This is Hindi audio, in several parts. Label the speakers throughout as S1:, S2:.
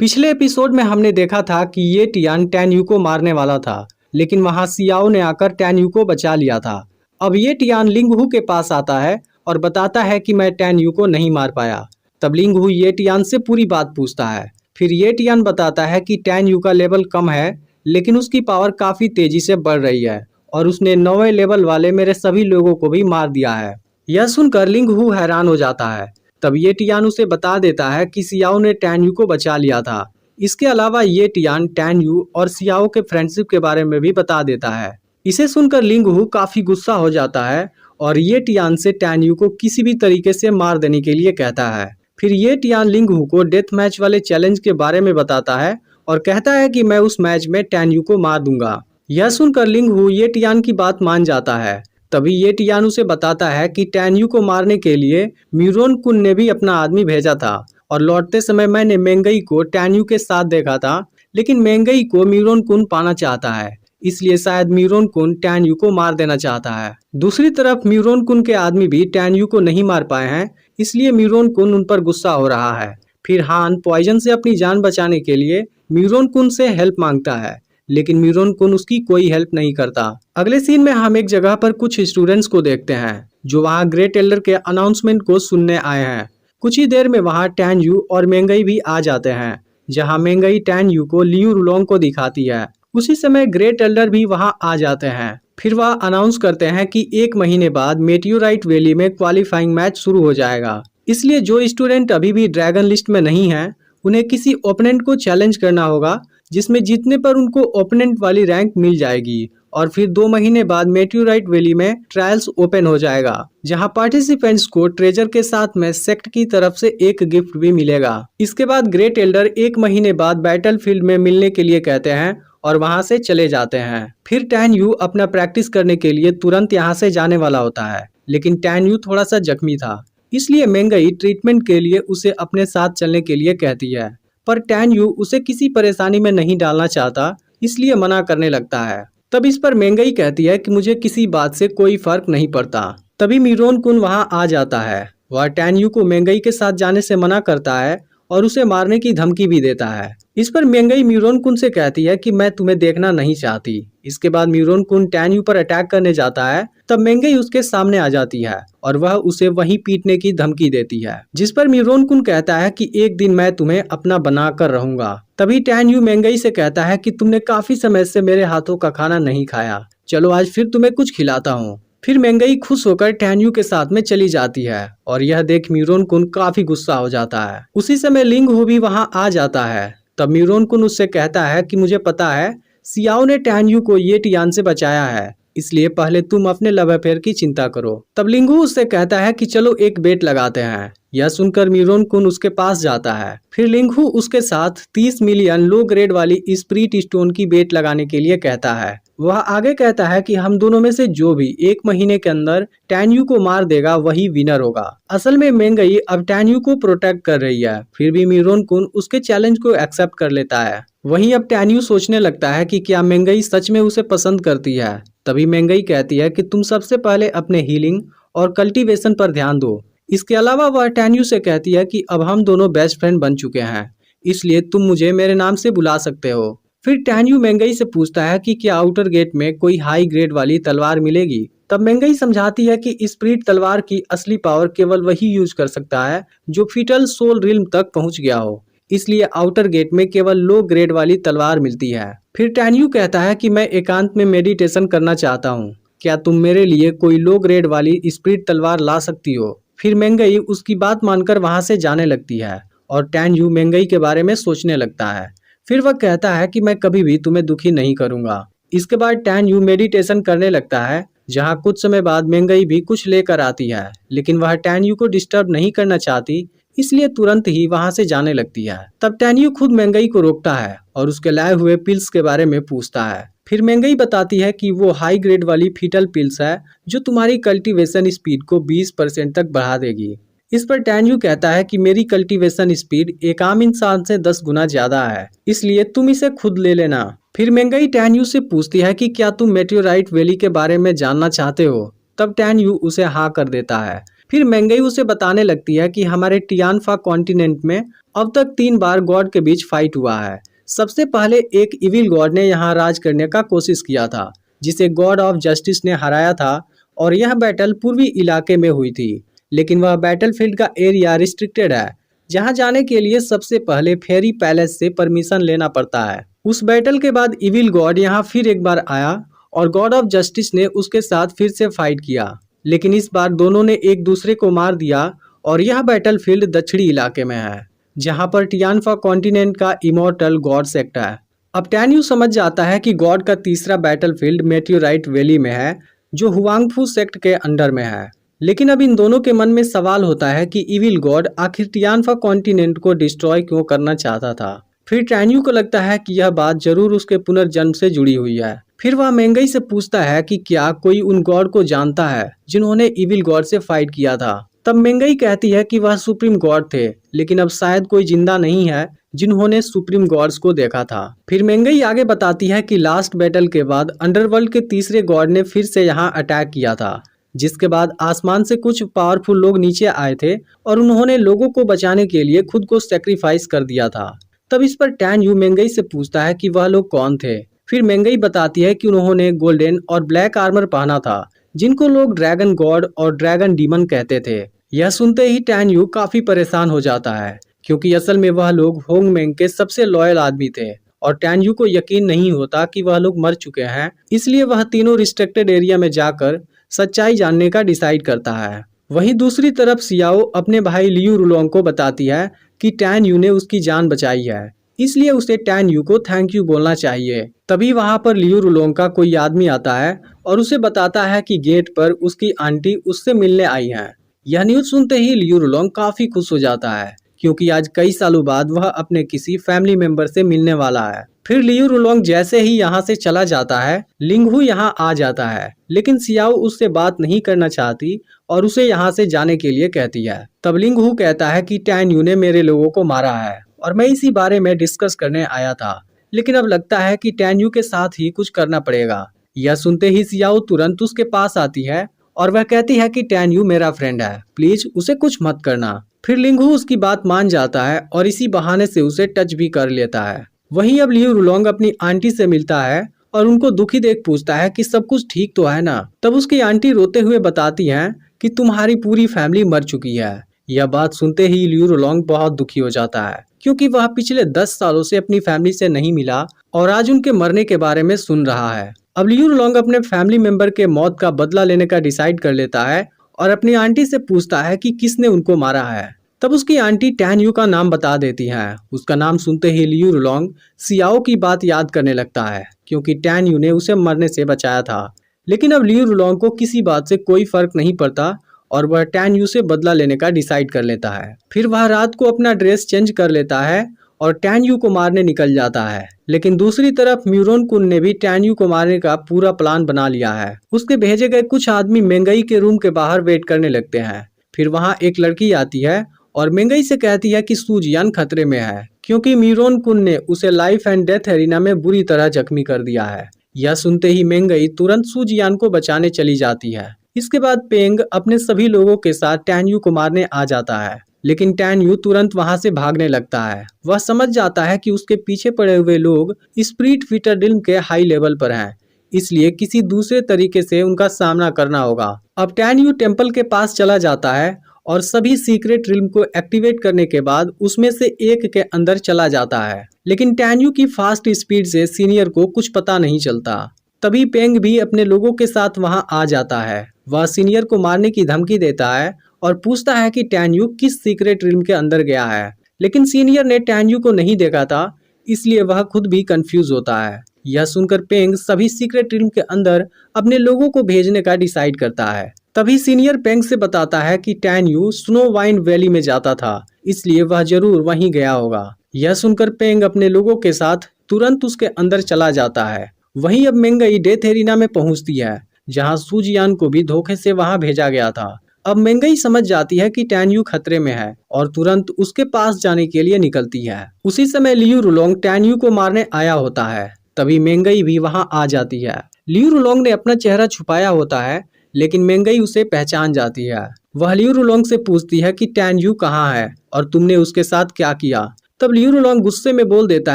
S1: पिछले एपिसोड में हमने देखा था कि ये टियान टैन यू को मारने वाला था, लेकिन वहां सियाओ ने आकर टैन यू को बचा लिया था। अब ये टियान लिंग हू के पास आता है और बताता है कि मैं टैन यू को नहीं मार पाया। तब लिंग हू ये टियान से पूरी बात पूछता है। फिर ये टियान बताता है कि टैन यू का लेवल कम है, लेकिन उसकी पावर काफी तेजी से बढ़ रही है और उसने 9वें लेवल वाले मेरे सभी लोगों को भी मार दिया है। यह सुनकर लिंग हू हैरान हो जाता है। तब ये टियान उसे बता देता है कि सियाओ ने टैन यू को बचा लिया था। इसके अलावा ये टियान टैन यू और सियाओ के फ्रेंडशिप के बारे में भी बता देता है। इसे सुनकर लिंग हू काफी गुस्सा हो जाता है और ये टियान से टैन यू को किसी भी तरीके से मार देने के लिए कहता है। फिर ये टियान लिंग हू को डेथ मैच वाले चैलेंज के बारे में बताता है और कहता है कि मैं उस मैच में टैन यू को मार दूंगा। यह सुनकर लिंग हू ये टियान की बात मान जाता है। तभी ये टियान उसे बताता है कि टैन यू को मारने के लिए म्यूरोन कुन ने भी अपना आदमी भेजा था और लौटते समय मैंने मेंगई को टैन यू के साथ देखा था, लेकिन मेंगई को म्यूरोन कुन पाना चाहता है, इसलिए शायद म्यूरोन कुन टैन यू को मार देना चाहता है। दूसरी तरफ म्यूरोन कुन के आदमी भी टैन यू को नहीं मार पाए हैं, इसलिए म्यूरोन कुन उन पर गुस्सा हो रहा है। फिर हान पॉइजन से अपनी जान बचाने के लिए म्यूरोन कुन से हेल्प मांगता है, लेकिन म्यूरोन कुन उसकी कोई हेल्प नहीं करता। अगले सीन में हम एक जगह पर कुछ स्टूडेंट्स को देखते हैं जो वहां ग्रेट एल्डर के अनाउंसमेंट को सुनने आए हैं। कुछ ही देर में वहां टैन यू और मेंगई भी आ जाते हैं, जहां मेंगई टैन यू को लियू रुलोंग को दिखाती है। उसी समय ग्रेट एल्डर भी वहां आ जाते हैं। फिर वह अनाउंस करते हैं कि 1 महीने बाद मेटियोराइट वैली में क्वालिफाइंग मैच शुरू हो जाएगा, इसलिए जो स्टूडेंट अभी भी ड्रैगन लिस्ट में नहीं है उन्हें किसी ओपोनेंट को चैलेंज करना होगा, जिसमें जीतने पर उनको ओपोनेंट वाली रैंक मिल जाएगी। और फिर 2 महीने बाद मेटियोराइट वैली में ट्रायल्स ओपन हो जाएगा, जहां पार्टिसिपेंट्स को ट्रेजर के साथ में सेक्ट की तरफ से एक गिफ्ट भी मिलेगा। इसके बाद ग्रेट एल्डर 1 महीने बाद बैटल फील्ड में मिलने के लिए कहते हैं और वहां से चले जाते हैं। फिर टैन यू अपना प्रैक्टिस करने के लिए तुरंत यहाँ से जाने वाला होता है, लेकिन टैन यू थोड़ा सा जख्मी था, इसलिए मेंगई ट्रीटमेंट के लिए उसे अपने साथ चलने के लिए कहती है। पर टैन यू उसे किसी परेशानी में नहीं डालना चाहता, इसलिए मना करने लगता है। तब इस पर मेंगई कहती है कि मुझे किसी बात से कोई फर्क नहीं पड़ता। तभी म्यूरोन कुन वहां आ जाता है। वह टैन यू को मेंगई के साथ जाने से मना करता है और उसे मारने की धमकी भी देता है। इस पर मेंगई म्यूरोन कुन से कहती है कि मैं तुम्हें देखना नहीं चाहती। इसके बाद म्यूरोन कुन टैन यू पर अटैक करने जाता है। तब मेंगई उसके सामने आ जाती है और वह उसे वहीं पीटने की धमकी देती है, जिस पर म्यूरोन कुन कहता है कि एक दिन मैं तुम्हें अपना बना कर रहूंगा। तभी टैन यू मेंगई से कहता है कि तुमने काफी समय से मेरे हाथों का खाना नहीं खाया, चलो आज फिर तुम्हें कुछ खिलाता हूँ। फिर मेंगई खुश होकर टैन यू के साथ में चली जाती है और यह देख म्यूरोन कुन काफी गुस्सा हो जाता है। उसी समय लिंग हू भी वहां आ जाता है। तब म्यूरोन कुन उससे कहता है कि मुझे पता है सियाओ ने टैन यू को ये टियान से बचाया है, इसलिए पहले तुम अपने लव अफेयर की चिंता करो। तब लिंग हू उससे कहता है कि चलो एक बेट लगाते हैं। यह सुनकर म्यूरोन कुन उसके पास जाता है। फिर लिंग हू उसके साथ 30 मिलियन लो ग्रेड वाली स्पिरिट स्टोन की बेट लगाने के लिए कहता है। वह आगे कहता है कि हम दोनों में से जो भी 1 महीने के अंदर टैन यू को मार देगा वही विनर होगा। असल में मेंगई अब टैन यू को प्रोटेक्ट कर रही है, फिर भी म्यूरोन कुन उसके चैलेंज को एक्सेप्ट कर लेता है। वहीं अब टैन यू सोचने लगता है कि क्या मेंगई सच में उसे पसंद करती है। तभी मेंगई कहती है कि तुम सबसे पहले अपने हीलिंग और कल्टीवेशन पर ध्यान दो। इसके अलावा वह टैन यू से कहती है कि अब हम दोनों बेस्ट फ्रेंड बन चुके हैं, इसलिए तुम मुझे मेरे नाम से बुला सकते हो। फिर टैन यू मेंगई से पूछता है कि क्या आउटर गेट में कोई हाई ग्रेड वाली तलवार मिलेगी। तब मेंगई समझाती है कि स्पिरिट तलवार की असली पावर केवल वही यूज कर सकता है जो फीटल सोल रिल्म तक पहुंच गया हो, इसलिए आउटर गेट में केवल लो ग्रेड वाली तलवार मिलती है। फिर टैन यू कहता है कि मैं एकांत में मेडिटेशन करना चाहता हूँ, क्या तुम मेरे लिए कोई लो ग्रेड वाली स्पिरिट तलवार ला सकती हो। फिर मेंगई उसकी बात मानकर वहां से जाने लगती है और टैन यू मेंगई के बारे में सोचने लगता है। फिर वह कहता है कि मैं कभी भी तुम्हें दुखी नहीं करूंगा। इसके बाद टैन यू मेडिटेशन करने लगता है, जहां कुछ समय बाद मेंगई भी कुछ लेकर आती है, लेकिन वह टैन यू को डिस्टर्ब नहीं करना चाहती, इसलिए तुरंत ही वहां से जाने लगती है। तब टैन यू खुद मेंगई को रोकता है और उसके लाए हुए पिल्स के बारे में पूछता है। फिर मेंगई बताती है कि वो हाई ग्रेड वाली फीटल पिल्स है जो तुम्हारी कल्टीवेशन स्पीड को 20% तक बढ़ा देगी। इस पर टैन यू कहता है कि मेरी कल्टीवेशन स्पीड एक आम इंसान से 10 गुना ज्यादा है, इसलिए तुम इसे खुद ले लेना। फिर मेंगई टैन यू से पूछती है कि क्या तुम मेटियोराइट वैली के बारे में जानना चाहते हो। तब टैन यू उसे हाँ कर देता है। फिर मेंगई उसे बताने लगती है कि हमारे टियानफा कॉन्टिनेंट में अब तक 3 बार गॉड के बीच फाइट हुआ है। सबसे पहले एक इविल गॉड ने यहाँ राज करने का कोशिश किया था, जिसे गॉड ऑफ जस्टिस ने हराया था, और यह बैटल पूर्वी इलाके में हुई थी। लेकिन वह बैटलफील्ड का एरिया रिस्ट्रिक्टेड है, जहां जाने के लिए सबसे पहले फेरी पैलेस से परमिशन लेना पड़ता है। उस बैटल के बाद इविल गॉड यहाँ फिर एक बार आया और गॉड ऑफ जस्टिस ने उसके साथ फिर से फाइट किया, लेकिन इस बार दोनों ने एक दूसरे को मार दिया। और यह बैटलफील्ड दक्षिणी इलाके में है, जहां पर टियानफा कॉन्टिनेंट का इमोर्टल गॉड सेक्टर है। अब टैन्यू समझ जाता है कि गॉड का तीसरा बैटलफील्ड मेटियोराइट वैली में है, जो हुआंगफू सेक्ट के अंडर में है। लेकिन अब इन दोनों के मन में सवाल होता है कि इविल गॉड आखिर टियानफा कॉन्टिनेंट को डिस्ट्रॉय क्यों करना चाहता था। फिर टैन्यू को लगता है कि यह बात जरूर उसके पुनर्जन्म से जुड़ी हुई है। फिर वह मेंगई से पूछता है कि क्या कोई उन गॉड को जानता है जिन्होंने इविल गॉड से फाइट किया था। तब मेंगई कहती है कि वह सुप्रीम गॉड थे, लेकिन अब शायद कोई जिंदा नहीं है जिन्होंने सुप्रीम गॉड्स को देखा था। फिर मेंगई आगे बताती है कि लास्ट बैटल के बाद अंडरवर्ल्ड के तीसरे गॉड ने फिर से यहाँ अटैक किया था, जिसके बाद आसमान से कुछ पावरफुल लोग नीचे आए थे और उन्होंने लोगों को बचाने के लिए खुद को सेक्रीफाइस कर दिया था। तब इस पर टैन्यू मेंगई से पूछता है कि वह लोग कौन थे। फिर मेंगई बताती है कि उन्होंने गोल्डन और ब्लैक आर्मर पहना था, जिनको लोग ड्रैगन गॉड और ड्रैगन डीमन कहते थे। यह सुनते ही टैन्यू काफी परेशान हो जाता है, क्योंकि असल में वह लोग होंगमेंग के सबसे लॉयल आदमी थे और टैन्यू को यकीन नहीं होता कि वह लोग मर चुके हैं। इसलिए वह तीनों रिस्ट्रिक्टेड एरिया में जाकर सच्चाई जानने का डिसाइड करता है। वहीं दूसरी तरफ सियाओ अपने भाई लियू रुलोंग को बताती है कि टैन्यू ने उसकी जान बचाई है, इसलिए उसे टैन्यू को थैंक यू बोलना चाहिए। तभी वहां पर लियू रुलोंग का कोई आदमी आता है और उसे बताता है कि गेट पर उसकी आंटी उससे मिलने आई हैं। यह न्यूज सुनते ही लियू रुलोंग काफी खुश हो जाता है, क्योंकि आज कई सालों बाद वह अपने किसी फैमिली मेंबर से मिलने वाला है। फिर लियू रुलोंग जैसे ही यहाँ से चला जाता है, लिंगहू यहाँ आ जाता है, लेकिन सियाओ उससे बात नहीं करना चाहती और उसे यहाँ से जाने के लिए कहती है। तब लिंगहू कहता है कि टैन्यू ने मेरे लोगों को मारा है और मैं इसी बारे में डिस्कस करने आया था, लेकिन अब लगता है कि टैन्यू के साथ ही कुछ करना पड़ेगा। यह सुनते ही सियाओ तुरंत उसके पास आती है और वह कहती है कि टैन्यू मेरा फ्रेंड है, प्लीज उसे कुछ मत करना। फिर लिंगहू उसकी बात मान जाता है और इसी बहाने से उसे टच भी कर लेता है। वहीं अब लियू रुलोंग अपनी आंटी से मिलता है और उनको दुखी देख पूछता है कि सब कुछ ठीक तो है ना। तब उसकी आंटी रोते हुए बताती हैं कि तुम्हारी पूरी फैमिली मर चुकी है। यह बात सुनते ही लियू रुलोंग बहुत दुखी हो जाता है, क्योंकि वह पिछले 10 सालों से अपनी फैमिली से नहीं मिला और आज उनके मरने के बारे में सुन रहा है। अब लियू रुलोंग अपने फैमिली मेंबर के मौत का बदला लेने का डिसाइड कर लेता है और अपनी आंटी से पूछता है कि किसने उनको मारा है। तब उसकी आंटी टैन्यू का नाम बता देती हैं। उसका नाम सुनते ही लियू रुलोंग सियाओ की बात याद करने लगता है, क्योंकि टैन्यू ने उसे मरने से बचाया था। लेकिन अब लियू रुलोंग को किसी बात से कोई फर्क नहीं पड़ता और वह टैन्यू से बदला लेने का डिसाइड कर लेता है। फिर वह रात को अपना ड्रेस चेंज कर लेता है और टैन्यू को मारने निकल जाता है। लेकिन दूसरी तरफ म्यूरोन कुन ने भी टैन्यू को मारने का पूरा प्लान बना लिया है। उसके भेजे गए कुछ आदमी मेंगई के रूम के बाहर वेट करने लगते हैं। फिर वहाँ एक लड़की आती है और मेंगई से कहती है कि सूजियान खतरे में है, क्योंकि म्यूरोन कुन ने उसे लाइफ एंड डेथ एरिना में बुरी तरह जख्मी कर दिया है। यह सुनते ही मेंगई तुरंत सूजियान को बचाने चली जाती है। इसके बाद पेंग अपने सभी लोगों के साथ टैन्यू को मारने आ जाता है, लेकिन टैन्यू तुरंत वहां से भागने लगता है। वह समझ जाता है कि उसके पीछे पड़े हुए लोग स्प्रिट फीटरडिल्म के हाई लेवल पर हैं, इसलिए किसी दूसरे तरीके से उनका सामना करना होगा। अब टैन्यू टेम्पल के पास चला जाता है और सभी सीक्रेट रिल्म को एक्टिवेट करने के बाद उसमें से एक के अंदर चला जाता है। लेकिन टैन्यू की फास्ट स्पीड से सीनियर को कुछ पता नहीं चलता। तभी पेंग भी अपने लोगों के साथ वहां आ जाता है। वह सीनियर को मारने की धमकी देता है और पूछता है कि टैन्यू किस सीक्रेट रिल्म के अंदर गया है। लेकिन सीनियर ने टैन्यू को नहीं देखा था, इसलिए वह खुद भी कंफ्यूज होता है। यह सुनकर पेंग सभी सीक्रेट रिल्म के अंदर अपने लोगों को भेजने का डिसाइड करता है। तभी सीनियर पेंग से बताता है कि टैन्यू स्नो वाइन वैली में जाता था, इसलिए वह जरूर वहीं गया होगा। यह सुनकर पेंग अपने लोगों के साथ तुरंत उसके अंदर चला जाता है। वहीं अब मेंगई डेथ एरिना में पहुंचती है, जहां सूजियान को भी धोखे से वहां भेजा गया था। अब मेंगई समझ जाती है कि टैन्यू खतरे में है और तुरंत उसके पास जाने के लिए निकलती है। उसी समय लियू रुलोंग टैन्यू को मारने आया होता है। तभी मेंगई भी वहां आ जाती है। लियू रुलोंग ने अपना चेहरा छुपाया होता है, लेकिन मेंगई उसे पहचान जाती है। वह लियू रुलोंग से पूछती है कि टैन यू कहाँ है और तुमने उसके साथ क्या किया। तब लियू रुलोंग गुस्से में बोल देता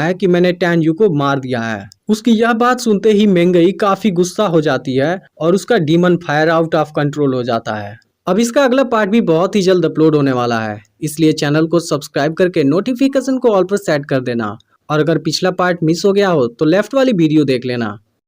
S1: है कि मैंने टैन यू को मार दिया है। उसकी यह बात सुनते ही मेंगई काफी गुस्सा हो जाती है और उसका demon fire out of control हो जाता है। अब इसका अगला पार्ट भी बहुत ही जल्द अपलोड होने वाला है, इसलिए चैनल को सब्सक्राइब करके नोटिफिकेशन को ऑल पर सेट कर देना। और अगर पिछला पार्ट मिस हो गया हो तो लेफ्ट वाली वीडियो देख लेना।